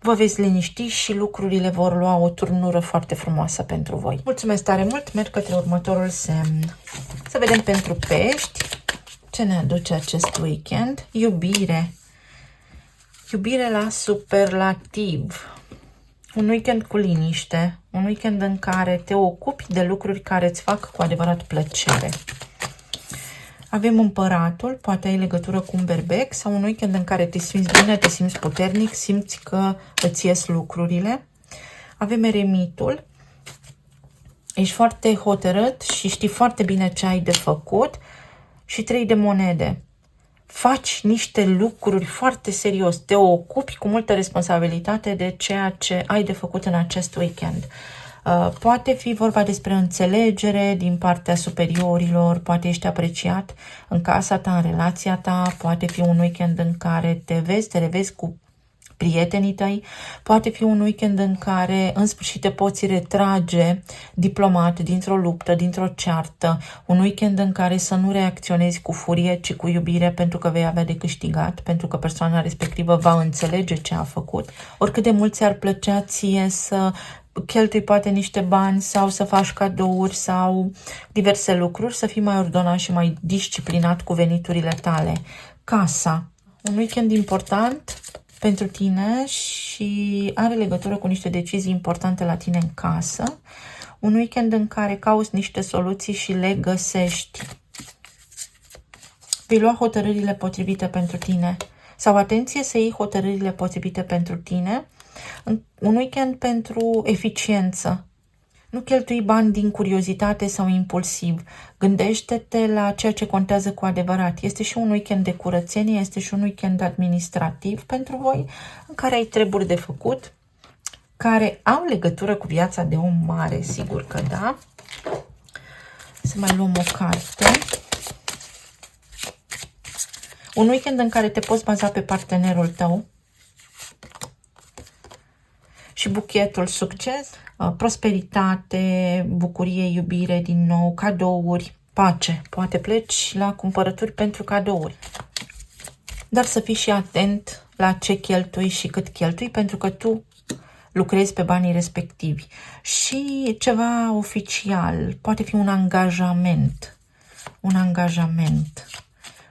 vă veți liniști și lucrurile vor lua o turnură foarte frumoasă pentru voi. Mulțumesc tare mult, merg către următorul semn. Să vedem pentru pești ce ne aduce acest weekend. Iubire. Iubire la superlativ. Un weekend cu liniște, un weekend în care te ocupi de lucruri care îți fac cu adevărat plăcere. Avem împăratul, poate ai legătură cu un berbec, sau un weekend în care te simți bine, te simți puternic, simți că îți ies lucrurile. Avem eremitul, ești foarte hotărât și știi foarte bine ce ai de făcut. Și 3 de monede. Faci niște lucruri foarte serios, te ocupi cu multă responsabilitate de ceea ce ai de făcut în acest weekend. Poate fi vorba despre înțelegere din partea superiorilor, poate ești apreciat în casa ta, în relația ta, poate fi un weekend în care te revezi cu prietenii tăi, poate fi un weekend în care în sfârșit te poți retrage diplomat dintr-o luptă, dintr-o ceartă, un weekend în care să nu reacționezi cu furie, ci cu iubire, pentru că vei avea de câștigat, pentru că persoana respectivă va înțelege ce a făcut. Oricât de mult ți-ar plăcea ție să cheltui poate niște bani sau să faci cadouri sau diverse lucruri, să fii mai ordonat și mai disciplinat cu veniturile tale. Casa. Un weekend important pentru tine și are legătură cu niște decizii importante la tine în casă. Un weekend în care cauți niște soluții și le găsești. Vei lua hotărârile potrivite pentru tine. Sau atenție să iei hotărârile potrivite pentru tine. Un weekend pentru eficiență. Nu cheltui bani din curiozitate sau impulsiv. Gândește-te la ceea ce contează cu adevărat. Este și un weekend de curățenie, este și un weekend administrativ pentru voi, în care ai treburi de făcut, care au legătură cu viața de om mare, sigur că da. Să mai luăm o carte. Un weekend în care te poți baza pe partenerul tău. Și buchetul succes, prosperitate, bucurie, iubire din nou, cadouri, pace. Poate pleci la cumpărături pentru cadouri. Dar să fii și atent la ce cheltui și cât cheltui, pentru că tu lucrezi pe banii respectivi. Și ceva oficial, poate fi un angajament. Un angajament.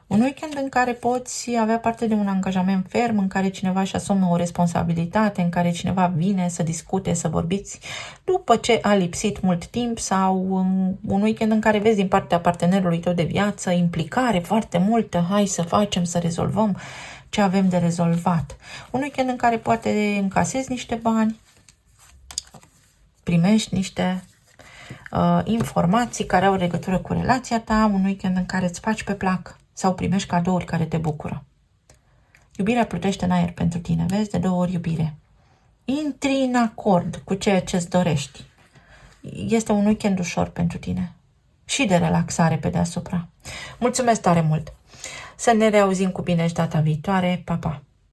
Un weekend în care poți avea parte de un angajament ferm, în care cineva își asumă o responsabilitate, în care cineva vine să discute, să vorbiți după ce a lipsit mult timp, sau un weekend în care vezi din partea partenerului tău de viață implicare foarte multă, hai să facem, să rezolvăm ce avem de rezolvat. Un weekend în care poate încasezi niște bani, primești niște informații care au legătură cu relația ta, un weekend în care îți faci pe plac sau primești cadouri care te bucură. Iubirea plutește în aer pentru tine, vezi, de 2 ori iubire. Intri în acord cu ceea ce îți dorești. Este un weekend ușor pentru tine și de relaxare pe deasupra. Mulțumesc tare mult! Să ne reauzim cu bine și data viitoare. Pa, pa!